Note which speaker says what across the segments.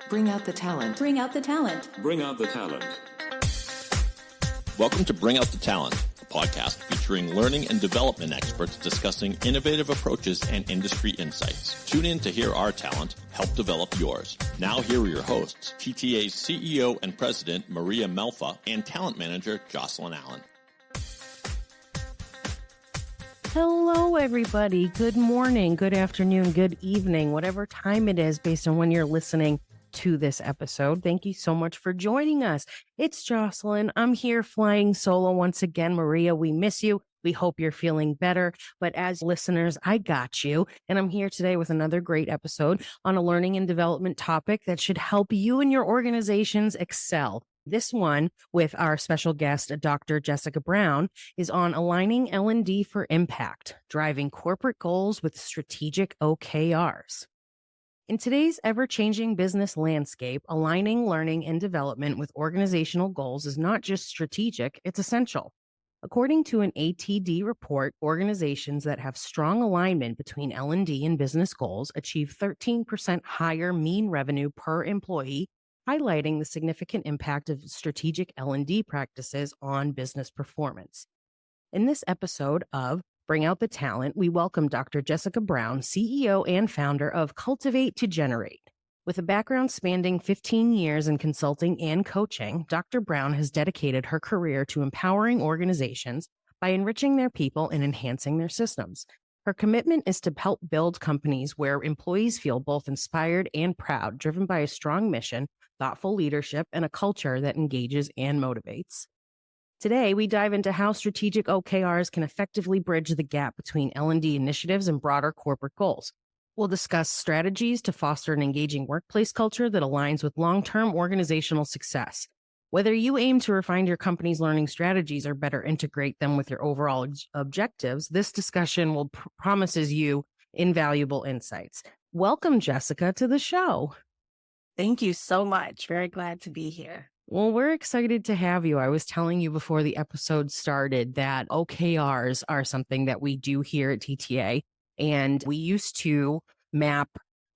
Speaker 1: Bring out the talent.
Speaker 2: Bring out the talent.
Speaker 3: Bring out the talent.
Speaker 4: Welcome to Bring Out the Talent, a podcast featuring learning and development experts discussing innovative approaches and industry insights. Tune in to hear our talent, help develop yours. Now here are your hosts, TTA's CEO and President, Maria Melfa, and Talent Manager, Jocelyn Allen.
Speaker 5: Hello, everybody. Good morning, good afternoon, good evening, whatever time it is based on when you're listening to this episode. Thank you so much for joining us. It's Jocelyn. I'm here flying solo once again. Maria, we miss you. We hope you're feeling better. But as listeners, I got you. And I'm here today with another great episode on a learning and development topic that should help you and your organizations excel. This one with our special guest, Dr. Jessica Brown, is on aligning L&D for impact, driving corporate goals with strategic OKRs. In today's ever-changing business landscape, aligning learning and development with organizational goals is not just strategic, it's essential. According to an ATD report, organizations that have strong alignment between L&D and business goals achieve 13% higher mean revenue per employee, highlighting the significant impact of strategic L&D practices on business performance. In this episode of Bring Out the Talent, we welcome Dr. Jessica Brown, CEO and founder of Cultivate2Generate. With a background spanning 15 years in consulting and coaching, Dr. Brown has dedicated her career to empowering organizations by enriching their people and enhancing their systems. Her commitment is to help build companies where employees feel both inspired and proud, driven by a strong mission, thoughtful leadership, and a culture that engages and motivates. Today, we dive into how strategic OKRs can effectively bridge the gap between L&D initiatives and broader corporate goals. We'll discuss strategies to foster an engaging workplace culture that aligns with long-term organizational success. Whether you aim to refine your company's learning strategies or better integrate them with your overall objectives, this discussion will promises you invaluable insights. Welcome, Jessica, to the show.
Speaker 6: Thank you so much. Very glad to be here.
Speaker 5: Well, we're excited to have you. I was telling you before the episode started that OKRs are something that we do here at TTA, and we used to map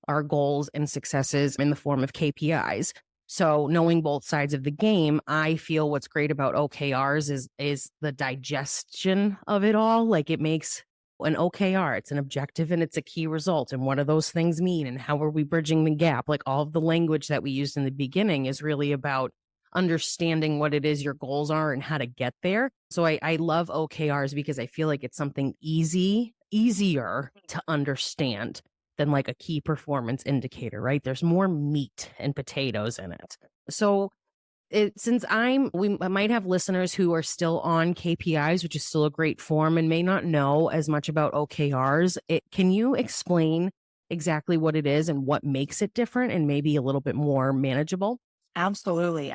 Speaker 5: our goals and successes in the form of KPIs. So knowing both sides of the game, I feel what's great about OKRs is the digestion of it all. Like it makes an OKR, it's an objective and it's a key result. And what do those things mean? And how are we bridging the gap? Like all of the language that we used in the beginning is really about understanding what it is your goals are and how to get there. So I love OKRs because I feel like it's something easier to understand than like a key performance indicator, right? There's more meat and potatoes in it. So since we might have listeners who are still on KPIs, which is still a great form and may not know as much about OKRs, can you explain exactly what it is and what makes it different and maybe a little bit more manageable?
Speaker 6: Absolutely.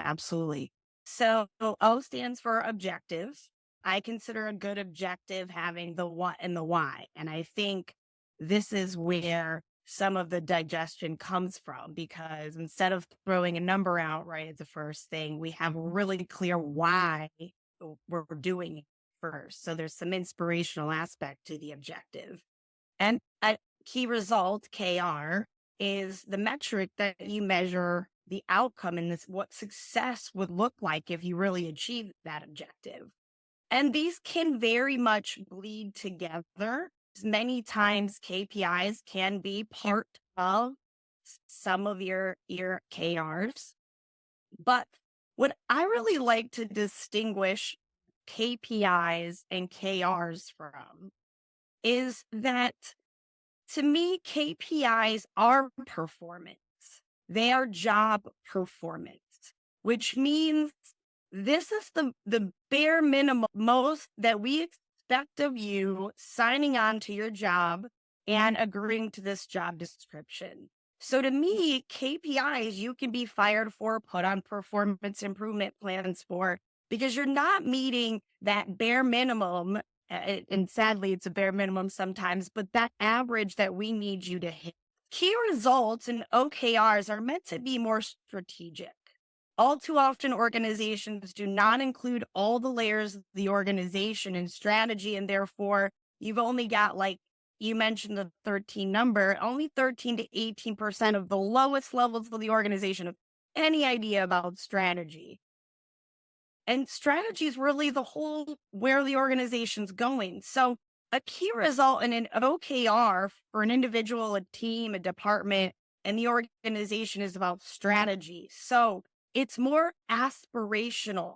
Speaker 6: So O stands for objective. I consider a good objective having the what and the why. And I think this is where some of the digestion comes from, because instead of throwing a number out right at the first thing, we have really clear why we're doing it first. So there's some inspirational aspect to the objective. And a key result, KR, is the metric that you measure the outcome in this, what success would look like if you really achieve that objective. And these can very much bleed together. Many times KPIs can be part of some of your KRs. But what I really like to distinguish KPIs and KRs from is that, to me, KPIs are performance. They are job performance, which means this is the bare minimum, most that we expect of you signing on to your job and agreeing to this job description. So to me, KPIs you can be fired for, put on performance improvement plans for, because you're not meeting that bare minimum. And sadly, it's a bare minimum sometimes, but that average that we need you to hit. Key results and OKRs are meant to be more strategic. All too often, organizations do not include all the layers of the organization and strategy, and therefore you've only got you mentioned the 13 number, only 13 to 18% of the lowest levels of the organization have any idea about strategy. And strategy is really the whole where the organization's going. So a key result in an OKR for an individual, a team, a department, and the organization is about strategy. So it's more aspirational,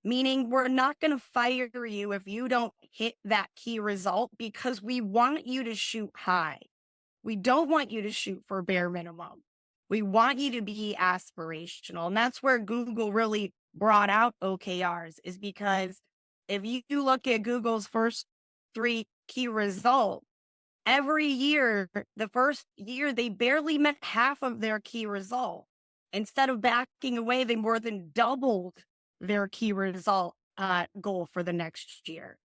Speaker 6: meaning we're not going to fire you if you don't hit that key result because we want you to shoot high. We don't want you to shoot for bare minimum. We want you to be aspirational. And that's where Google really brought out OKRs, is because if you look at Google's first 3 key results, every year, the first year, they barely met half of their key result. Instead of backing away, they more than doubled their key result goal for the next year.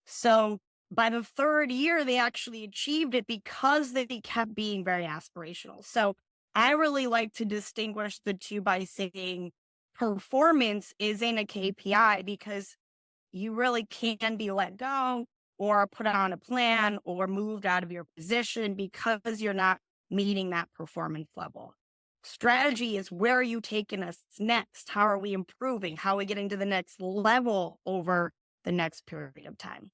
Speaker 6: So by the 3rd year, they actually achieved it because they kept being very aspirational. So I really like to distinguish the two by saying performance isn't a KPI, because you really can be let go or put on a plan or moved out of your position because you're not meeting that performance level. Strategy is, where are you taking us next? How are we improving? How are we getting to the next level over the next period of time?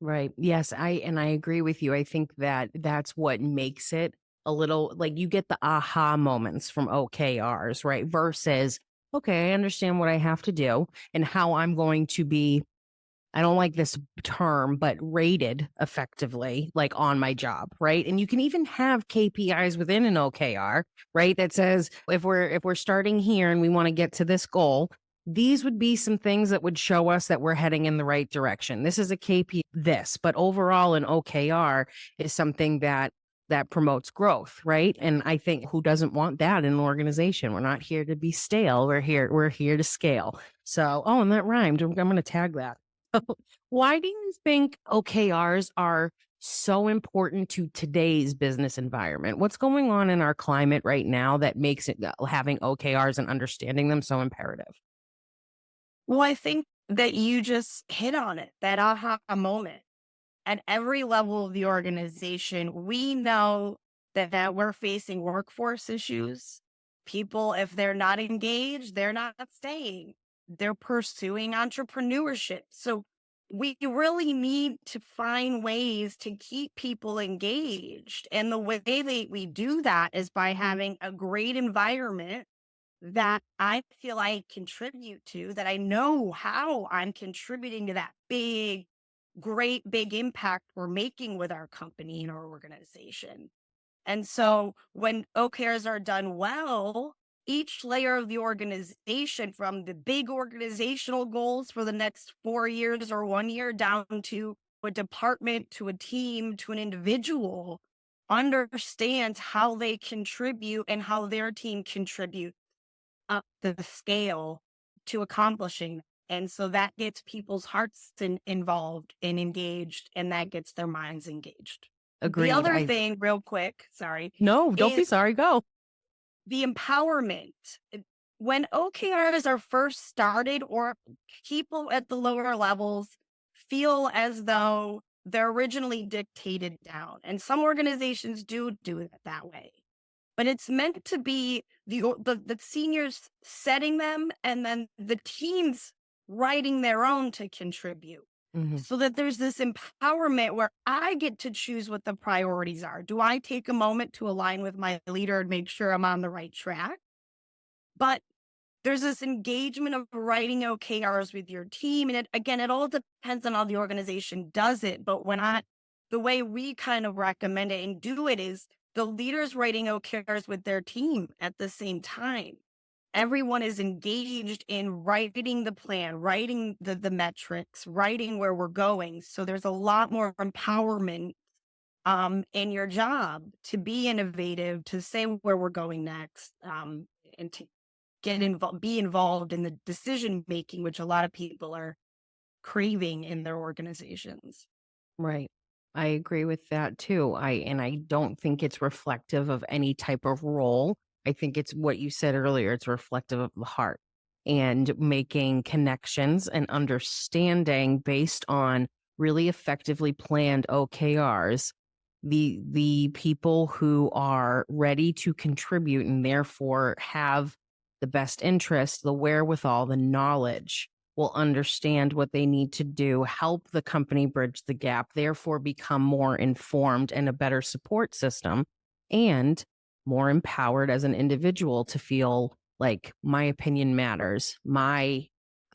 Speaker 5: Right. Yes, I agree with you. I think that that's what makes it a little like you get the aha moments from OKRs, right? Versus, okay, I understand what I have to do and how I'm going to be, I don't like this term, but rated effectively, like on my job, right? And you can even have KPIs within an OKR, right? That says if we're starting here and we want to get to this goal, these would be some things that would show us that we're heading in the right direction. This is a KPI, but overall an OKR is something that promotes growth, right? And I think, who doesn't want that in an organization? We're not here to be stale. We're here to scale. So, and that rhymed. I'm going to tag that. Why do you think OKRs are so important to today's business environment? What's going on in our climate right now that makes it having OKRs and understanding them so imperative?
Speaker 6: Well, I think that you just hit on it, that aha moment. At every level of the organization, we know that we're facing workforce issues. People, if they're not engaged, they're not staying. They're pursuing entrepreneurship. So we really need to find ways to keep people engaged. And the way that we do that is by having a great environment that I feel I contribute to, that I know how I'm contributing to that great big impact we're making with our company and our organization. And so when OKRs are done well, each layer of the organization, from the big organizational goals for the next 4 years or 1 year, down to a department, to a team, to an individual, understands how they contribute and how their team contributes up the scale to accomplishing. And so that gets people's hearts involved and engaged, and that gets their minds engaged.
Speaker 5: Agreed.
Speaker 6: The other thing, real quick, sorry.
Speaker 5: No, don't be sorry. Go.
Speaker 6: The empowerment. When OKRs are first started, or people at the lower levels feel as though they're originally dictated down, and some organizations do it that way. But it's meant to be the seniors setting them, and then the teams writing their own to contribute.
Speaker 5: Mm-hmm.
Speaker 6: So that there's this empowerment where I get to choose what the priorities are. Do I take a moment to align with my leader and make sure I'm on the right track? But there's this engagement of writing OKRs with your team. And it all depends on how the organization does it. But the way we kind of recommend it and do it is the leaders writing OKRs with their team at the same time. Everyone is engaged in writing the plan, writing the metrics, writing where we're going. So there's a lot more empowerment in your job to be innovative, to say where we're going next, and to be involved in the decision making, which a lot of people are craving in their organizations.
Speaker 5: Right. I agree with that too. I don't think it's reflective of any type of role. I think it's what you said earlier. It's reflective of the heart and making connections and understanding based on really effectively planned OKRs The people who are ready to contribute and therefore have the best interest, the wherewithal, the knowledge, will understand what they need to do, help the company bridge the gap, therefore become more informed and a better support system, and more empowered as an individual to feel like my opinion matters, my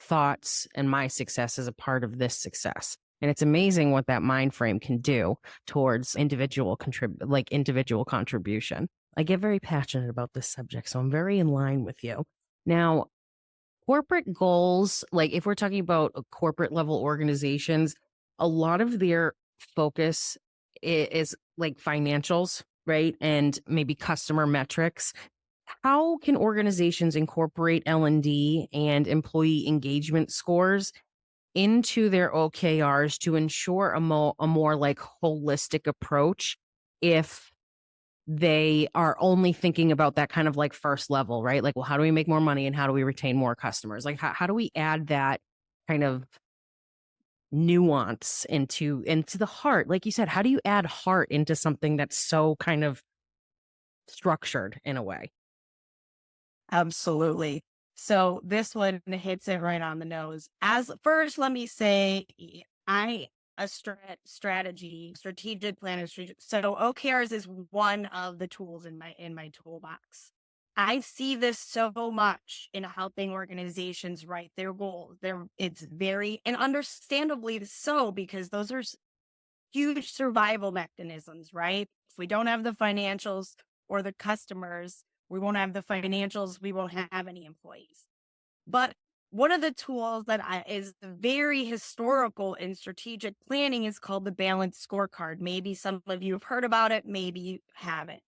Speaker 5: thoughts and my success is a part of this success. And it's amazing what that mind frame can do towards individual contribution. I get very passionate about this subject, so I'm very in line with you. Now, corporate goals, like if we're talking about corporate level organizations, a lot of their focus is like financials, right? And maybe customer metrics. How can organizations incorporate L&D and employee engagement scores into their OKRs to ensure a more like holistic approach if they are only thinking about that kind of like first level, right? Like, well, how do we make more money and how do we retain more customers? Like, how do we add that kind of nuance into the heart? Like you said, how do you add heart into something that's so kind of structured in a way?
Speaker 6: Absolutely. So this one hits it right on the nose. As first, let me say, a strategic plan. So OKRs is one of the tools in my toolbox. I see this so much in helping organizations write their goals. It's very, and understandably so, because those are huge survival mechanisms, right? If we don't have the financials or the customers, we won't have the financials, we won't have any employees. But one of the tools that is very historical in strategic planning is called the balanced scorecard. Maybe some of you have heard about it, maybe you haven't.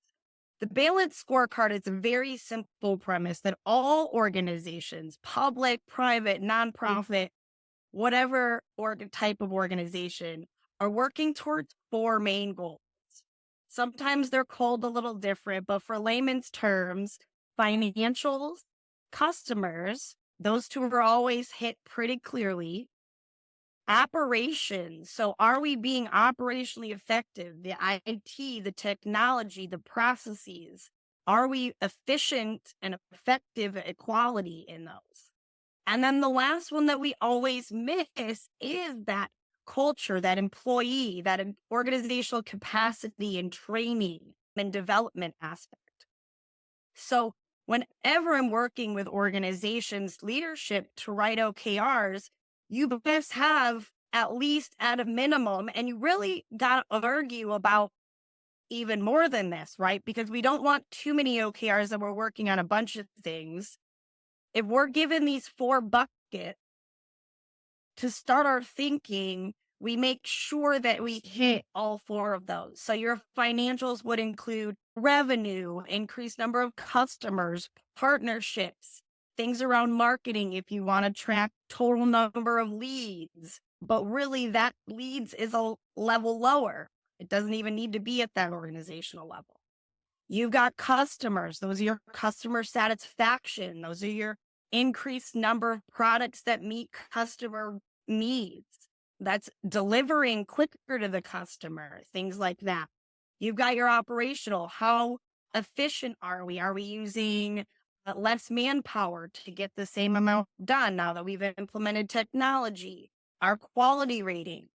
Speaker 6: The balanced scorecard is a very simple premise that all organizations, public, private, nonprofit, whatever type of organization, are working towards 4 main goals. Sometimes they're called a little different, but for layman's terms, financials, customers, those two are always hit pretty clearly. Operations. So are we being operationally effective? The IT, the technology, the processes. Are we efficient and effective at quality in those? And then the last one that we always miss is that culture, that employee, that organizational capacity and training and development aspect. So whenever I'm working with organizations leadership to write OKRs, you best have at least at a minimum, and you really got to argue about even more than this, right? Because we don't want too many OKRs that we're working on a bunch of things. If we're given these 4 buckets to start our thinking, we make sure that we hit all 4 of those. So your financials would include revenue, increased number of customers, partnerships, things around marketing if you want to track total number of leads. But really that leads is a level lower. It doesn't even need to be at that organizational level. You've got customers. Those are your customer satisfaction. Those are your increased number of products that meet customer needs. That's delivering quicker to the customer, things like that. You've got your operational. How efficient are we? Are we using less manpower to get the same amount done now that we've implemented technology? Our quality ratings,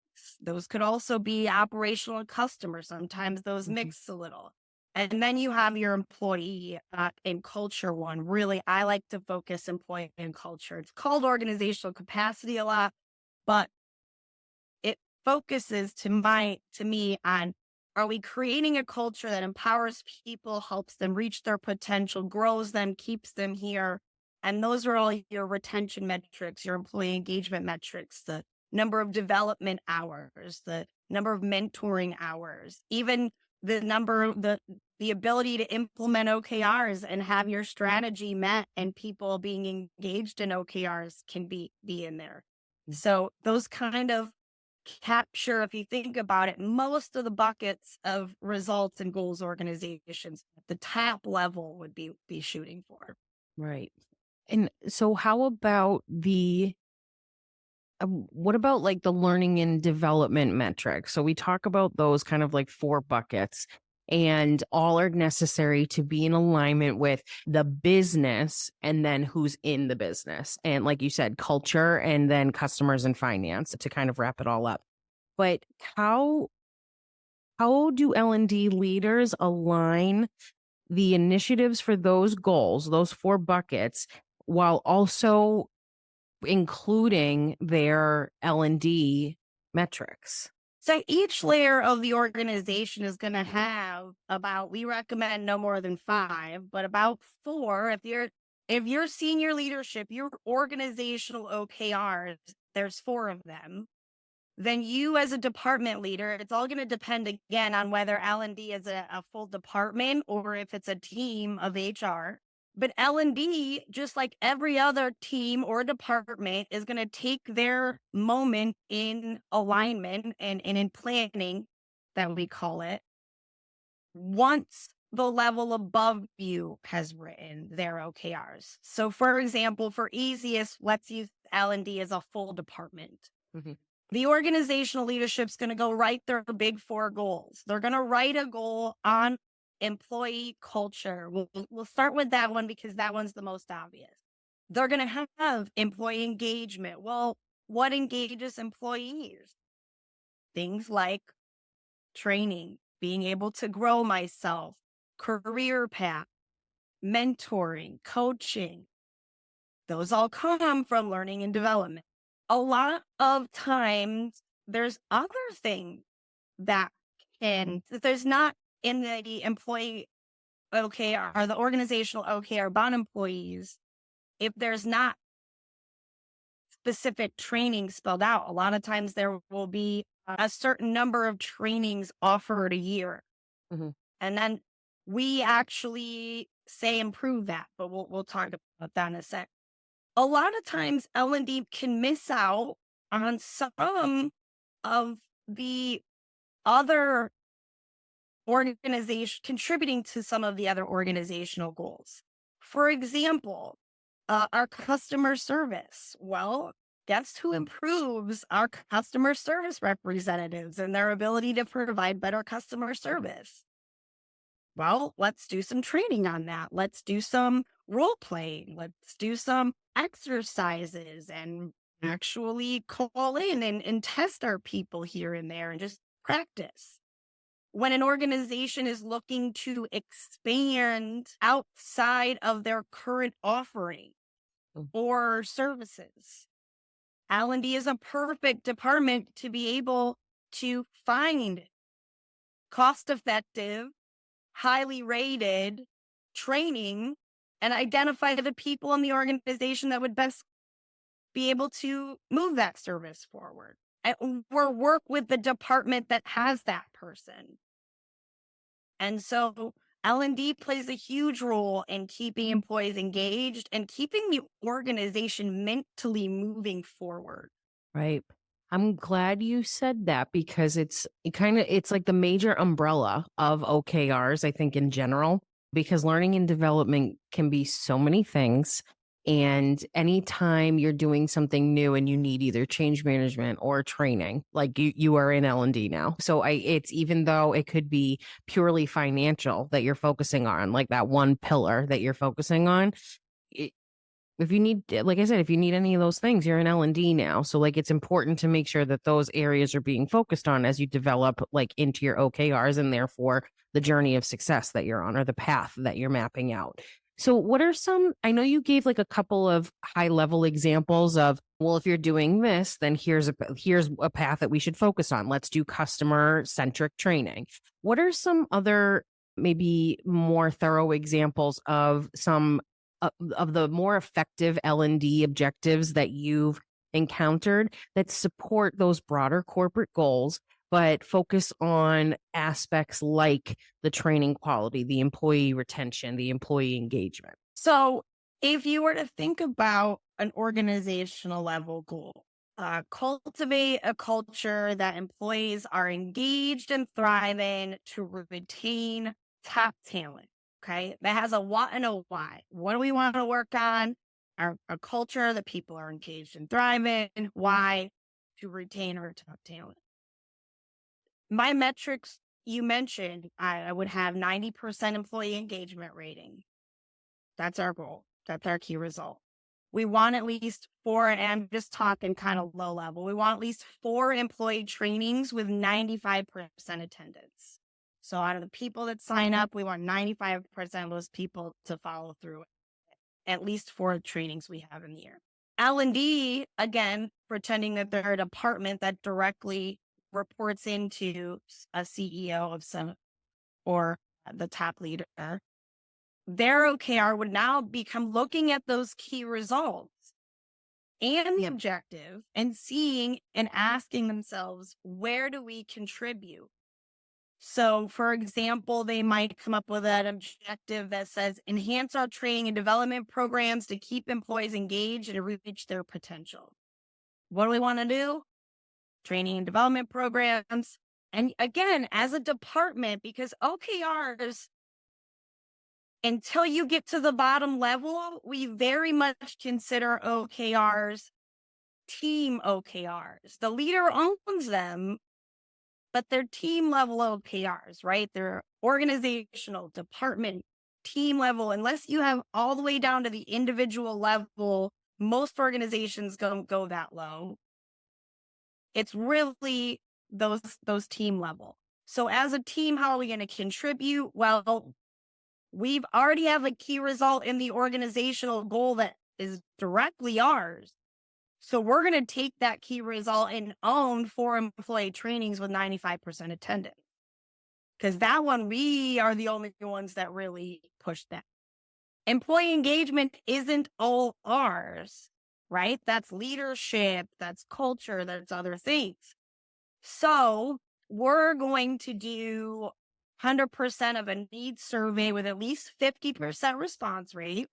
Speaker 6: those could also be operational and customer. Sometimes those mix a little. And then you have your employee and culture one. Really, I like to focus employee and culture. It's called organizational capacity a lot, but it focuses to me on, are we creating a culture that empowers people, helps them reach their potential, grows them, keeps them here? And those are all your retention metrics, your employee engagement metrics, the number of development hours, the number of mentoring hours, even the number, the ability to implement OKRs and have your strategy met and people being engaged in OKRs can be in there. So those kind of capture, if you think about it, most of the buckets of results and goals organizations at the top level would be shooting for.
Speaker 5: Right. And so how about the what about like the learning and development metrics? So we talk about those kind of like 4 buckets, and all are necessary to be in alignment with the business and then who's in the business. And like you said, culture and then customers and finance to kind of wrap it all up. But how do L&D leaders align the initiatives for those goals, those 4 buckets, while also including their L&D metrics?
Speaker 6: So each layer of the organization is going to have we recommend no more than 5, but about 4. If your senior leadership, your organizational OKRs, there's 4 of them. Then you as a department leader, it's all going to depend again on whether L&D is a full department or if it's a team of HR. But L&D, just like every other team or department, is going to take their moment in alignment and in planning, that we call it, once the level above you has written their OKRs. So for example, for easiest, let's use L&D as a full department.
Speaker 5: Mhm.
Speaker 6: The organizational leadership's going to go write their big 4 goals. They're going to write a goal on employee culture. We'll start with that one because that one's the most obvious. They're going to have employee engagement. Well, what engages employees? Things like training, being able to grow myself, career path, mentoring, coaching. Those all come from learning and development. A lot of times there's other things that there's not in the employee OKR or the organizational OKR about employees. If there's not specific training spelled out, a lot of times there will be a certain number of trainings offered a year.
Speaker 5: Mhm.
Speaker 6: And then we actually say improve that, but we'll talk about that in a sec. A lot of times L&D can miss out on some of the other organization contributing to some of the other organizational goals. For example, our customer service. Well, guess who improves our customer service representatives and their ability to provide better customer service? Well, let's do some training on that. Let's do some role playing. Let's do some exercises and actually call in and test our people here and there and just practice. When an organization is looking to expand outside of their current offering or services, L&D is a perfect department to be able to find cost-effective, highly rated training and identify the people in the organization that would best be able to move that service forward or work with the department that has that person. And so L&D plays a huge role in keeping employees engaged and keeping the organization mentally moving forward.
Speaker 5: Right. I'm glad you said that because it's like the major umbrella of OKRs, I think, in general, because learning and development can be so many things. And anytime you're doing something new and you need either change management or training, like you are in L&D now. So it's even though it could be purely financial that you're focusing on, like that one pillar that you're focusing on, if you need, like I said, if you need any of those things, you're in L&D now. So like, it's important to make sure that those areas are being focused on as you develop like into your OKRs and therefore the journey of success that you're on or the path that you're mapping out. So what are some, I know you gave like a couple of high level examples of, well, if you're doing this, then here's a path that we should focus on. Let's do customer centric training. What are some other maybe more thorough examples of some of the more effective L&D objectives that you've encountered that support those broader corporate goals, but focus on aspects like the training quality, the employee retention, the employee engagement?
Speaker 6: So if you were to think about an organizational level goal, cultivate a culture that employees are engaged and thriving to retain top talent. Okay. That has a what and a why. What do we want to work on? a culture that people are engaged and thriving. Why? To retain our top talent. My metrics you mentioned, I would have 90% employee engagement rating. That's our goal. That's our key result. We want at least 4, and I'm just talking kind of low level. We want at least 4 employee trainings with 95% attendance. So out of the people that sign up, we want 95% of those people to follow through at least 4 trainings we have in the year. L&D, again, pretending that they're a department that directly reports into a CEO of some or the top leader. Their OKR would now become looking at those key results and the objective and seeing and asking themselves, where do we contribute? So, for example, they might come up with an objective that says, enhance our training and development programs to keep employees engaged and reach their potential. What do we want to do? Training and development programs. And again, as a department, because OKRs, until you get to the bottom level, we very much consider OKRs team OKRs. The leader owns them, but they're team level OKRs, right? They're organizational, department, team level. Unless you have all the way down to the individual level, most organizations don't go that low. It's really those team level. So as a team, how are we going to contribute? Well, we've already have a key result in the organizational goal that is directly ours. So we're going to take that key result and own 4 employee trainings with 95% attendance. Because that one, we are the only ones that really push that. Employee engagement isn't all ours, right? That's leadership, that's culture, that's other things. So we're going to do 100% of a needs survey with at least 50% response rate.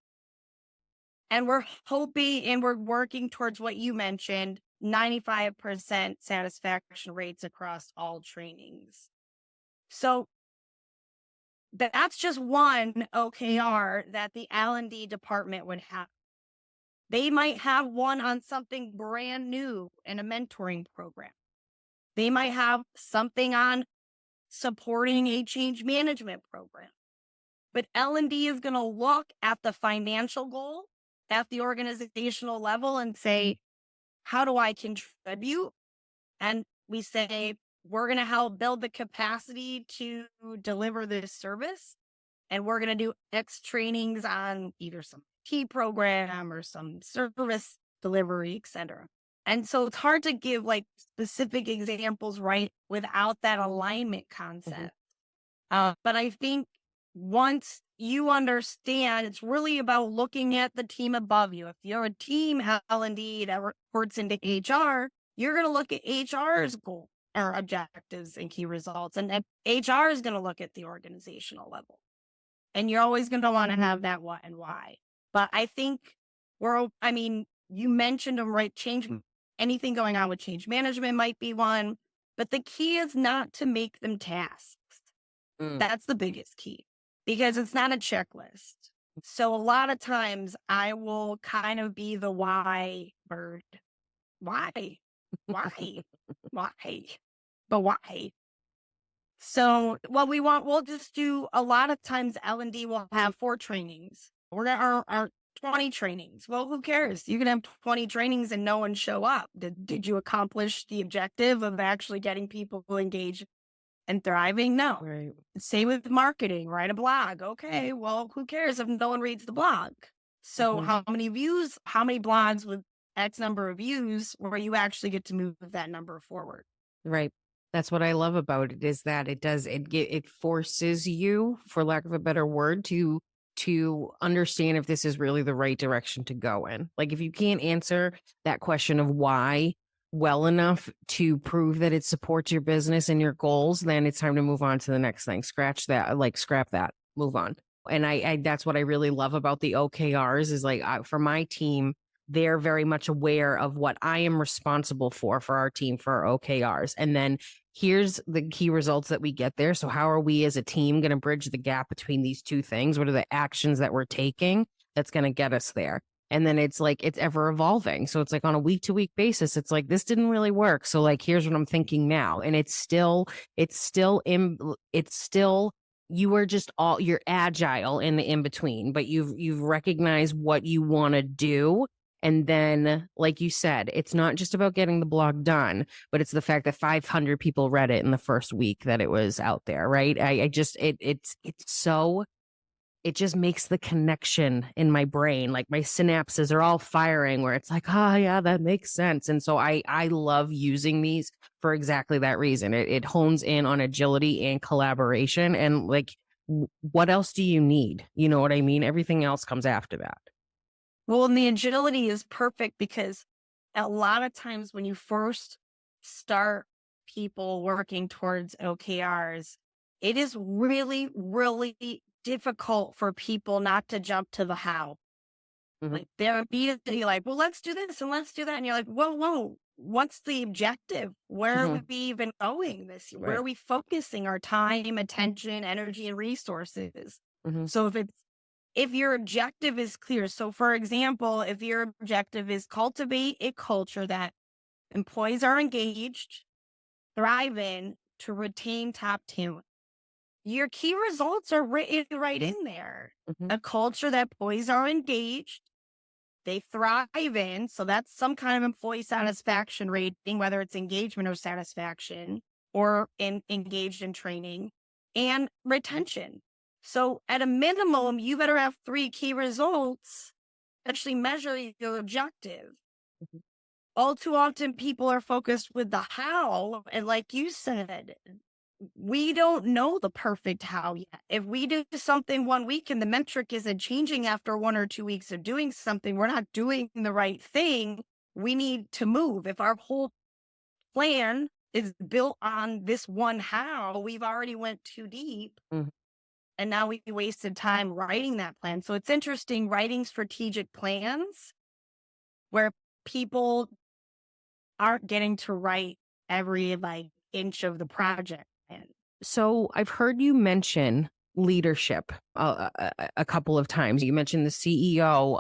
Speaker 6: And we're hoping and we're working towards what you mentioned, 95% satisfaction rates across all trainings. So that's just one OKR that the L&D department would have. They might have one on something brand new in a mentoring program. They might have something on supporting a change management program. But L&D is going to look at the financial goal at the organizational level and say, how do I contribute? And we say, we're going to help build the capacity to deliver this service. And we're going to do X trainings on either some key program or some service delivery, et cetera. And so it's hard to give like specific examples, right, without that alignment concept. But I think once you understand, it's really about looking at the team above you. If you're a team L&D that reports into HR, you're going to look at HR's goal or objectives and key results. And HR is going to look at the organizational level. And you're always going to want to have that what and why. But I think you mentioned them, right? Anything going on with change management might be one. But the key is not to make them tasks. That's the biggest key. Because it's not a checklist. So a lot of times I will kind of be the why bird. Why? But why? So what we want, we'll just do a lot of times L&D will have 4 trainings. We're going to our 20 trainings. Well, who cares? You can have 20 trainings and no one show up. Did you accomplish the objective of actually getting people engaged and thriving? No.
Speaker 5: Right.
Speaker 6: Same with marketing, write a blog. Okay, well, who cares if no one reads the blog? So how many views, how many blogs with X number of views where you actually get to move that number forward?
Speaker 5: Right. That's what I love about it is that it forces you, for lack of a better word, to understand if this is really the right direction to go in. Like if you can't answer that question of why well enough to prove that it supports your business and your goals, then it's time to move on to the next thing. Scrap that, move on. And I that's what I really love about the OKRs is like for my team, they're very much aware of what I am responsible for our team, for our OKRs. And then here's the key results that we get there. So how are we as a team going to bridge the gap between these two things? What are the actions that we're taking that's going to get us there? And then it's like it's ever evolving. So it's like on a week to week basis, it's like this didn't really work. So like here's what I'm thinking now. And it's still you are just all you're agile in the in between, but you've recognized what you want to do. And then, like you said, it's not just about getting the blog done, but it's the fact that 500 people read it in the first week that it was out there, right? I just it's so it just makes the connection in my brain. Like my synapses are all firing where it's like, oh yeah, that makes sense. And so I love using these for exactly that reason. It hones in on agility and collaboration. And like, what else do you need? You know what I mean? Everything else comes after that.
Speaker 6: Well, and the agility is perfect because a lot of times when you first start people working towards OKRs, it is really, really difficult for people not to jump to the how.
Speaker 5: Mhm.
Speaker 6: Like they're immediately like, well, let's do this and let's do that. And you're like, whoa, what's the objective? Where are
Speaker 5: Mhm.
Speaker 6: we even going this year? Where
Speaker 5: Right.
Speaker 6: are we focusing our time, attention, energy, and resources?
Speaker 5: Mhm.
Speaker 6: So if your objective is clear, so for example, if your objective is cultivate a culture that employees are engaged, thrive in to retain top talent, your key results are written right in there.
Speaker 5: Mhm.
Speaker 6: A culture that employees are engaged, they thrive in. So that's some kind of employee satisfaction rating, whether it's engagement or satisfaction or engaged in training and retention. So at a minimum, you better have three key results to actually measure your objective.
Speaker 5: Mhm.
Speaker 6: All too often people are focused with the how. And like you said, we don't know the perfect how yet. If we do something 1 week and the metric isn't changing after 1 or 2 weeks of doing something, we're not doing the right thing. We need to move. If our whole plan is built on this one how, we've already went too deep.
Speaker 5: Mhm.
Speaker 6: And now we wasted time writing that plan. So it's interesting writing strategic plans where people aren't getting to write every like inch of the project plan.
Speaker 5: So I've heard you mention leadership a couple of times. You mentioned the CEO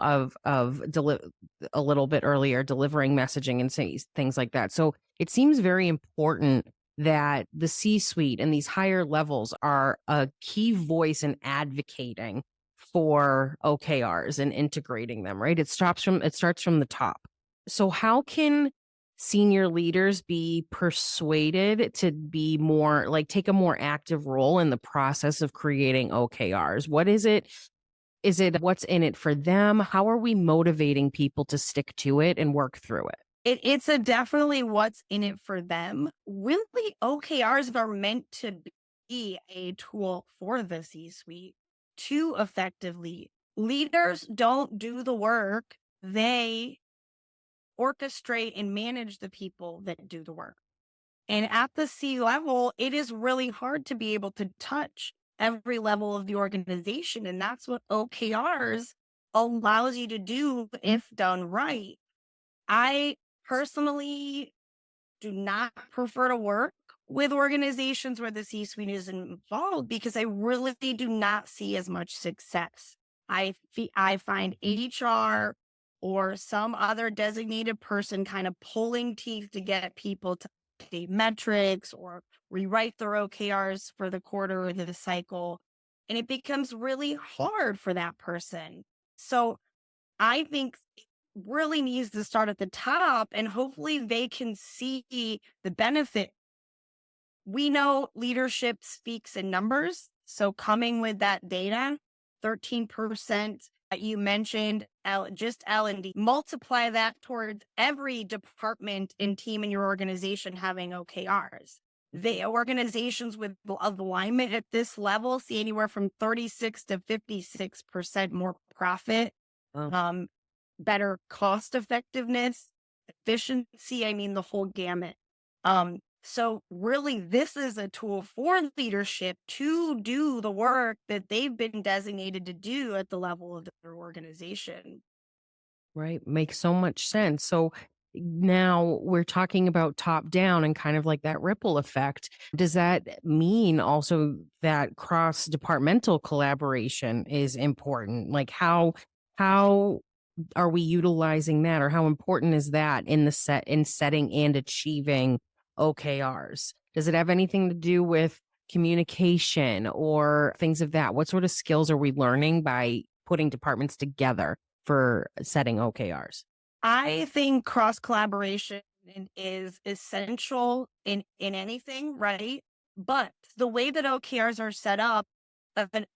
Speaker 5: a little bit earlier, delivering messaging and say things like that. So it seems very important that the C-suite and these higher levels are a key voice in advocating for OKRs and integrating them, right? It starts from the top. So how can senior leaders be persuaded to be more like take a more active role in the process of creating OKRs? What is it? Is it what's in it for them? How are we motivating people to stick to it and work through it?
Speaker 6: It's a definitely what's in it for them. Really, OKRs are meant to be a tool for the C-suite to effectively. Leaders don't do the work. They orchestrate and manage the people that do the work. And at the C level, it is really hard to be able to touch every level of the organization. And that's what OKRs allows you to do if done right. I personally do not prefer to work with organizations where the C-suite is involved because I really do not see as much success. I find HR or some other designated person kind of pulling teeth to get people to update metrics or rewrite their OKRs for the quarter or the cycle. And it becomes really hard for that person. So I think really needs to start at the top and hopefully they can see the benefit. We know leadership speaks in numbers. So coming with that data, 13% that you mentioned, just L&D, multiply that towards every department and team in your organization having OKRs. The organizations with alignment at this level see anywhere from 36 to 56% more profit,
Speaker 5: Oh,
Speaker 6: um, better cost effectiveness, efficiency. I mean, the whole gamut. So really, this is a tool for leadership to do the work that they've been designated to do at the level of their organization.
Speaker 5: right. Makes so much sense. So now we're talking about top down and kind of like that ripple effect. Does that mean also that cross departmental collaboration is important? Like how are we utilizing that, or how important is that in setting and achieving OKRs? Does it have anything to do with communication or things of that? What sort of skills are we learning by putting departments together for setting OKRs?
Speaker 6: I think cross collaboration is essential in anything, right? But the way that OKRs are set up,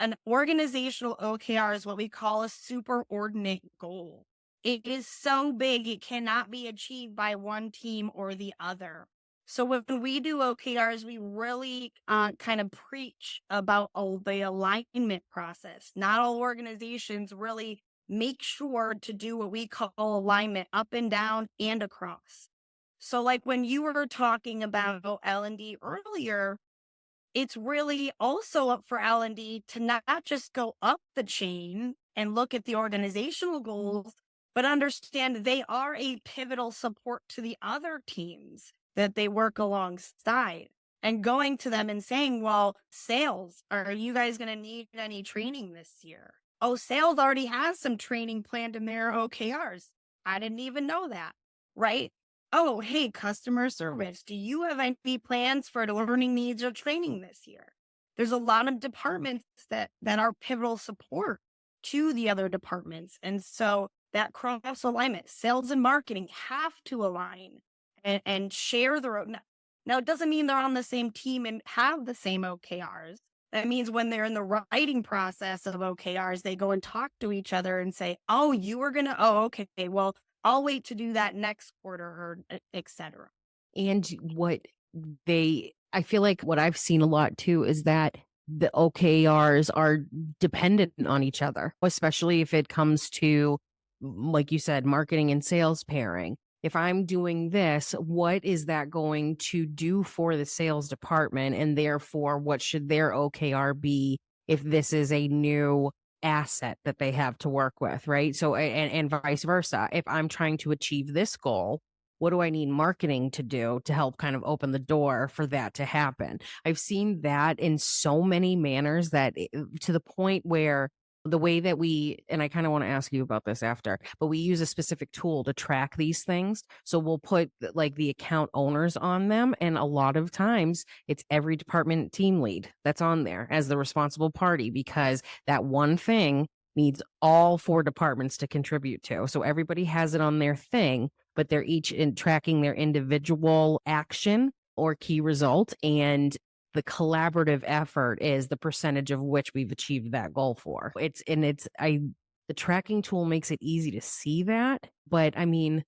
Speaker 6: an organizational OKR is what we call a superordinate goal. It is so big, it cannot be achieved by one team or the other. So when we do OKRs, we really kind of preach about the alignment process. Not all organizations really make sure to do what we call alignment up and down and across. So like when you were talking about L&D earlier, it's really also up for L&D to not just go up the chain and look at the organizational goals, but understand they are a pivotal support to the other teams that they work alongside. And going to them and saying, well, sales, are you guys going to need any training this year? Oh, sales already has some training planned in their OKRs. I didn't even know that, right? Oh, hey, customer service, do you have any plans for the learning needs or training this year? There's a lot of departments that are pivotal support to the other departments. And so that cross alignment, sales and marketing have to align and share their own. Now, it doesn't mean they're on the same team and have the same OKRs. That means when they're in the writing process of OKRs, they go and talk to each other and say, oh, you were going to, oh, okay, well, I'll wait to do that next quarter or et cetera.
Speaker 5: And I feel like what I've seen a lot too is that the OKRs are dependent on each other, especially if it comes to, like you said, marketing and sales pairing. If I'm doing this, what is that going to do for the sales department? And therefore, what should their OKR be if this is a new asset that they have to work with, right? So, and vice versa. If I'm trying to achieve this goal, what do I need marketing to do to help kind of open the door for that to happen? I've seen that in so many manners that to the point where the way that and I kind of want to ask you about this after, but we use a specific tool to track these things. So we'll put like the account owners on them. And a lot of times it's every department team lead that's on there as the responsible party, because that one thing needs all 4 departments to contribute to. So everybody has it on their thing, but they're each in tracking their individual action or key result. And the collaborative effort is the percentage of which we've achieved that goal for. The tracking tool makes it easy to see that. But I mean,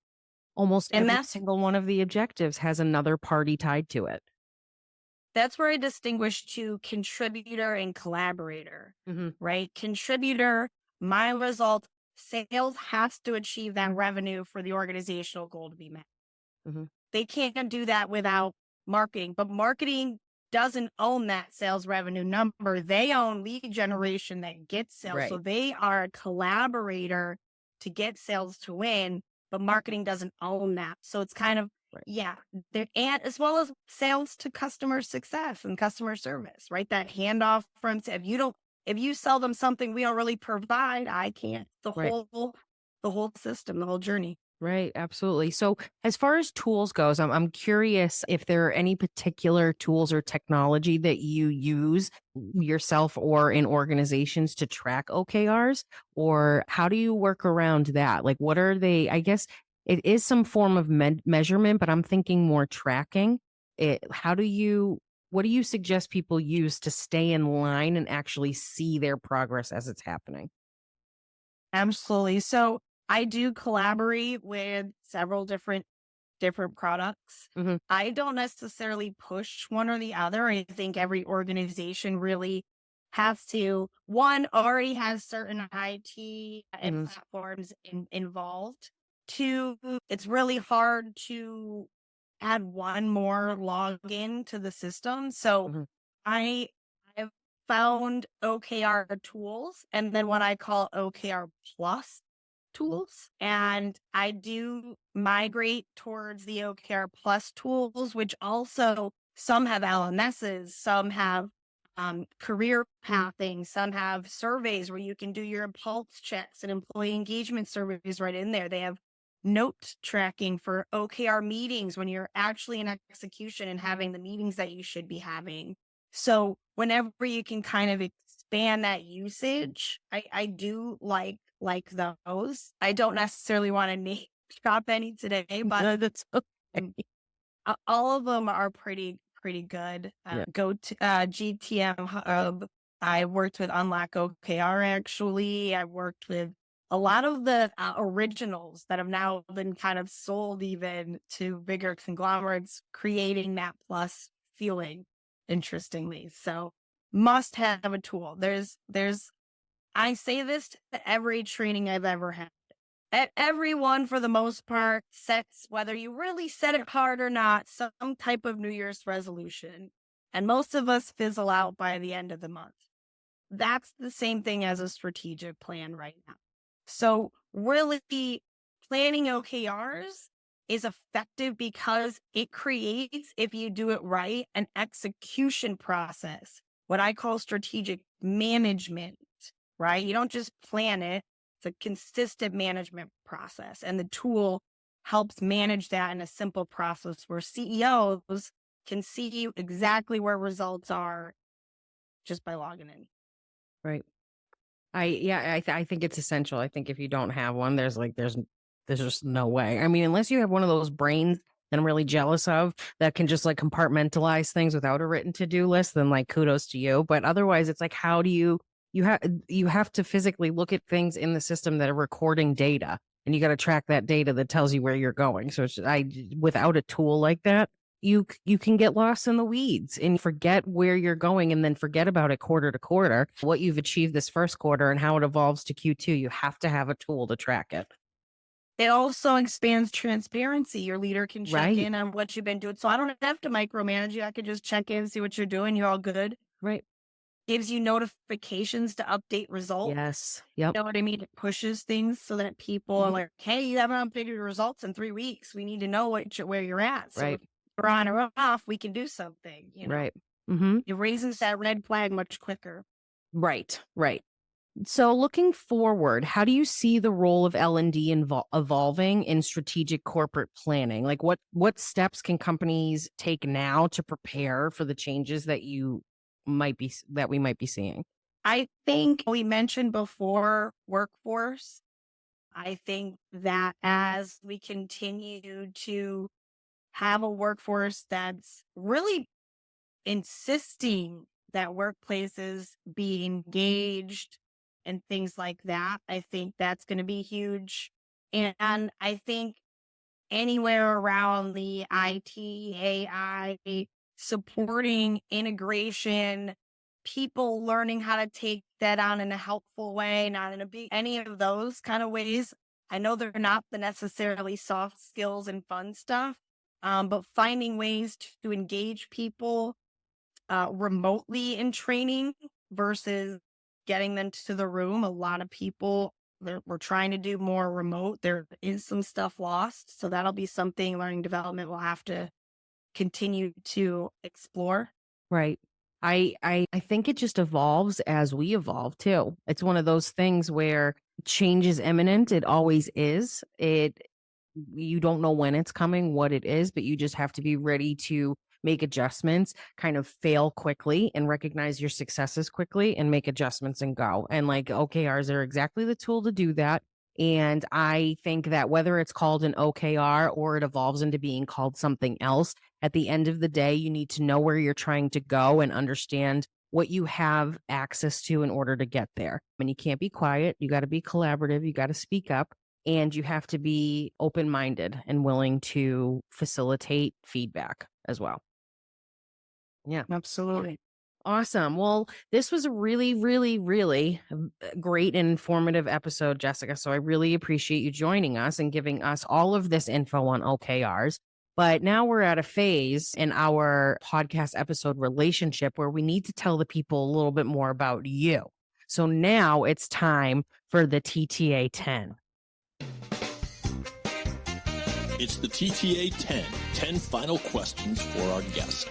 Speaker 5: almost every single one of the objectives has another party tied to it.
Speaker 6: That's where I distinguish to contributor and collaborator, right? Contributor, my result, sales has to achieve that revenue for the organizational goal to be met. They can't do that without marketing, but marketing doesn't own that sales revenue number. They own lead generation that gets sales. Right. So they are a collaborator to get sales to win, but marketing doesn't own that. So it's kind of, and as well as sales to customer success and customer service, right? That handoff from, if you sell them something we don't really provide, I can't. The whole system, the whole journey.
Speaker 5: Right, absolutely. So as far as tools goes, I'm curious if there are any particular tools or technology that you use yourself or in organizations to track OKRs, or how do you work around that? Like, what are they? I guess it is some form of measurement, but I'm thinking more tracking. What do you suggest people use to stay in line and actually see their progress as it's happening?
Speaker 6: Absolutely. So I do collaborate with several different products. I don't necessarily push one or the other. I think every organization really has to, one, already has certain IT and platforms involved. 2, it's really hard to add one more login to the system. So I've found OKR tools and then what I call OKR plus tools. And I do migrate towards the OKR plus tools, which also some have LMSs, some have career pathing. Some have surveys where you can do your pulse checks and employee engagement surveys right in there. They have note tracking for OKR meetings when you're actually in execution and having the meetings that you should be having. So whenever you can kind of expand that usage, I do like those. I don't necessarily want to name drop any today, but
Speaker 5: That's okay.
Speaker 6: all of them are pretty good.
Speaker 5: Yeah.
Speaker 6: Go to GTM Hub. I worked with Unlock OKR actually. I worked with a lot of the originals that have now been kind of sold even to bigger conglomerates, creating that plus feeling, interestingly. So must have a tool. I say this to every training I've ever had. Everyone, for the most part, sets, whether you really set it hard or not, some type of New Year's resolution. And most of us fizzle out by the end of the month. That's the same thing as a strategic plan right now. So really planning OKRs is effective because it creates, if you do it right, an execution process, what I call strategic management, right? You don't just plan it. It's a consistent management process. And the tool helps manage that in a simple process where CEOs can see exactly where results are just by logging in.
Speaker 5: Right. I think it's essential. I think if you don't have one, there's just no way. I mean, unless you have one of those brains that I'm really jealous of that can just like compartmentalize things without a written to-do list, then like kudos to you. But otherwise, it's like, how do you have to physically look at things in the system that are recording data, and you got to track that data that tells you where you're going. So without a tool like that, you can get lost in the weeds and forget where you're going, and then forget about it quarter to quarter, what you've achieved this first quarter and how it evolves to Q2. You have to have a tool to track it.
Speaker 6: It also expands transparency. Your leader can check
Speaker 5: Right.
Speaker 6: in on what you've been doing. So I don't have to micromanage you. I could just check in, see what you're doing. You're all good.
Speaker 5: Right.
Speaker 6: Gives you notifications to update results.
Speaker 5: Yes. Yep.
Speaker 6: You know what I mean? It pushes things so that people are like, hey, you haven't updated your results in 3 weeks. We need to know where you're at. So
Speaker 5: Right.
Speaker 6: if you're on or off, we can do something, you know.
Speaker 5: Right. Mm-hmm.
Speaker 6: It raises that red flag much quicker.
Speaker 5: Right. Right. So looking forward, how do you see the role of L&D evolving in strategic corporate planning? Like what steps can companies take now to prepare for the changes that we might be seeing?
Speaker 6: I think we mentioned before workforce. I think that as we continue to have a workforce that's really insisting that workplaces be engaged and things like that, I think that's going to be huge. And I think anywhere around the IT, AI, supporting integration, people learning how to take that on in a helpful way, not in any of those kind of ways. I know they're not the necessarily soft skills and fun stuff, but finding ways to engage people remotely in training versus getting them to the room. A lot of people, we're trying to do more remote. There is some stuff lost. So that'll be something learning development will have to continue to explore.
Speaker 5: Right. I think it just evolves as we evolve too. It's one of those things where change is imminent. It always is. You don't know when it's coming, what it is, but you just have to be ready to make adjustments, kind of fail quickly and recognize your successes quickly and make adjustments and go. And like OKRs are exactly the tool to do that. And I think that whether it's called an OKR or it evolves into being called something else, at the end of the day, you need to know where you're trying to go and understand what you have access to in order to get there. And you can't be quiet. You got to be collaborative. You got to speak up. And you have to be open-minded and willing to facilitate feedback as well. Yeah,
Speaker 6: Absolutely.
Speaker 5: awesome. Well, this was a really, really, really great and informative episode, Jessica. So I really appreciate you joining us and giving us all of this info on OKRs. But now we're at a phase in our podcast episode relationship where we need to tell the people a little bit more about you. So now it's time for the TTA 10.
Speaker 4: It's the TTA 10 final questions for our guest.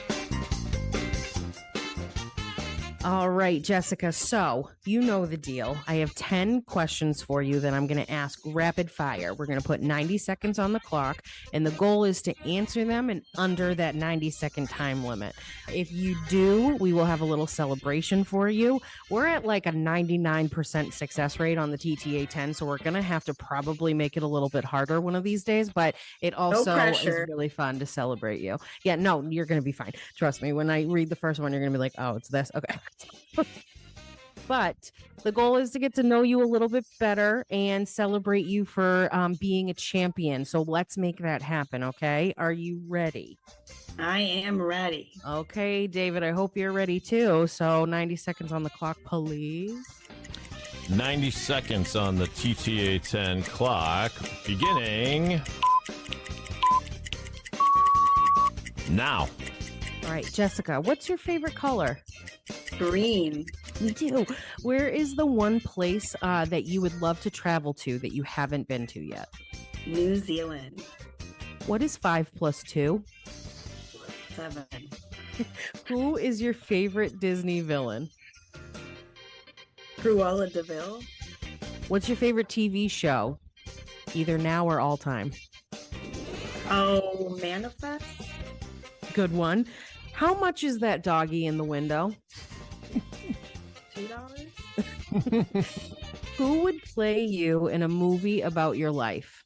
Speaker 5: All right, Jessica. So you know the deal. I have 10 questions for you that I'm going to ask rapid fire. We're going to put 90 seconds on the clock, and the goal is to answer them in under that 90-second time limit. If you do, we will have a little celebration for you. We're at like a 99% success rate on the TTA 10, so we're going to have to probably make it a little bit harder one of these days, but it also is really fun to celebrate you. Yeah, no, you're going to be fine. Trust me. When I read the first one, you're going to be like, oh, it's this. Okay. But the goal is to get to know you a little bit better and celebrate you for being a champion. So let's make that happen. Okay. Are you ready?
Speaker 6: I am ready.
Speaker 5: Okay, David, I hope you're ready too. So 90 seconds on the clock, please.
Speaker 4: 90 seconds on the TTA 10 clock, beginning now.
Speaker 5: All right, Jessica, what's your favorite color?
Speaker 6: Green.
Speaker 5: Me too. Where is the one place that you would love to travel to that you haven't been to yet?
Speaker 6: New Zealand.
Speaker 5: What is 5 + 2?
Speaker 6: 7.
Speaker 5: Who is your favorite Disney villain?
Speaker 6: Cruella de Vil.
Speaker 5: What's your favorite TV show? Either now or all time.
Speaker 6: Oh, Manifest.
Speaker 5: Good one. How much is that doggy in the window?
Speaker 6: $2.
Speaker 5: Who would play you in a movie about your life?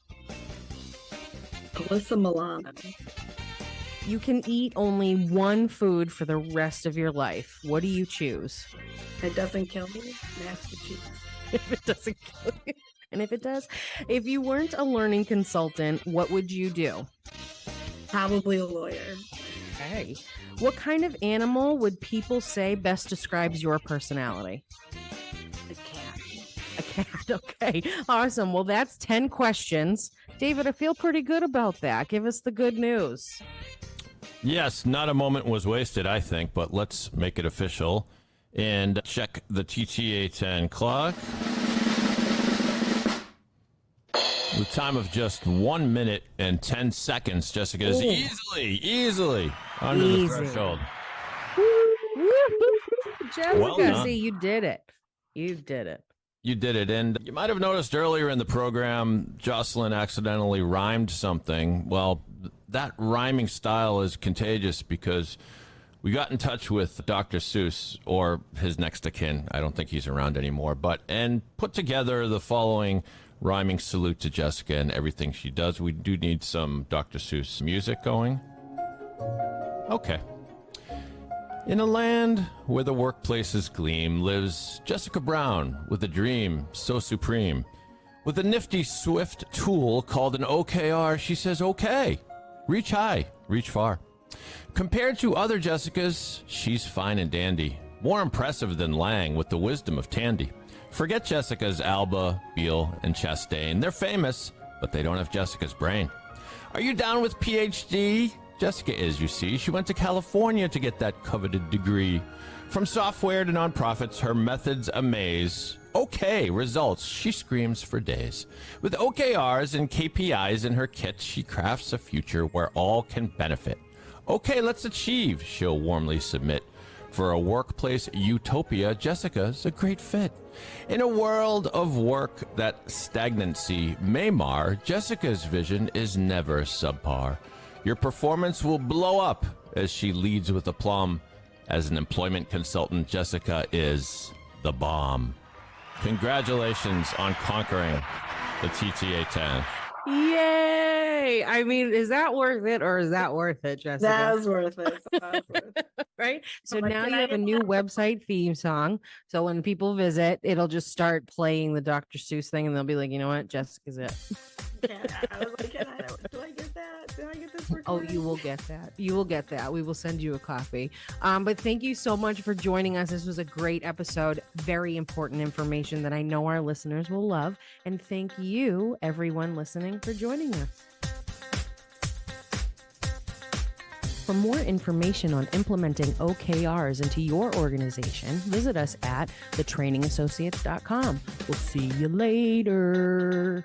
Speaker 6: Alyssa Milano.
Speaker 5: You can eat only one food for the rest of your life. What do you choose?
Speaker 6: It doesn't kill me. Mashed cheese.
Speaker 5: If it doesn't kill you. And if it does, if you weren't a learning consultant, what would you do?
Speaker 6: Probably a lawyer.
Speaker 5: Okay. What kind of animal would people say best describes your personality?
Speaker 6: A cat.
Speaker 5: A cat. Okay. Awesome. Well, that's 10 questions. David, I feel pretty good about that. Give us the good news.
Speaker 4: Yes, not a moment was wasted, I think, but let's make it official and check the TTA 10 clock. With time of just 1 minute and 10 seconds, Jessica is easily under the threshold.
Speaker 5: Jessica,
Speaker 4: Well done.
Speaker 5: see, you did it. You did it.
Speaker 4: You did it. And you might have noticed earlier in the program, Jocelyn accidentally rhymed something. Well, that rhyming style is contagious because we got in touch with Dr. Seuss, or his next of kin. I don't think he's around anymore, and put together the following rhyming salute to Jessica and everything she does. We do need some Dr. Seuss music going. Okay. In a land where the workplaces gleam lives Jessica Brown with a dream so supreme. With a nifty, swift tool called an OKR, she says, okay, reach high, reach far. Compared to other Jessicas, she's fine and dandy. More impressive than Lang with the wisdom of Tandy. Forget Jessica's Alba, Beale, and Chastain. They're famous, but they don't have Jessica's brain. Are you down with PhD? Jessica is, you see. She went to California to get that coveted degree. From software to nonprofits, her methods amaze. Okay, results. She screams for days. With OKRs and KPIs in her kit, she crafts a future where all can benefit. Okay, let's achieve, she'll warmly submit. For a workplace utopia, Jessica's a great fit. In a world of work that stagnancy may mar, Jessica's vision is never subpar. Your performance will blow up as she leads with aplomb. As an employment consultant, Jessica is the bomb. Congratulations on conquering the TTA 10.
Speaker 5: Yay! I mean, is that worth it or is that worth it, Jessica?
Speaker 6: That was worth it.
Speaker 5: Right? So
Speaker 6: Like,
Speaker 5: now
Speaker 6: can
Speaker 5: you
Speaker 6: I
Speaker 5: have a
Speaker 6: get
Speaker 5: new
Speaker 6: that?
Speaker 5: website theme song. So when people visit, it'll just start playing the Dr. Seuss thing and they'll be like, you know what? Jessica's it.
Speaker 6: I was like, do I get that? Do I get this
Speaker 5: Oh,
Speaker 6: recording?
Speaker 5: you will get that. You will get that. We will send you a copy. But thank you so much for joining us. This was a great episode. Very important information that I know our listeners will love. And thank you, everyone listening, for joining us. For more information on implementing OKRs into your organization, visit us at thetrainingassociates.com. We'll see you later.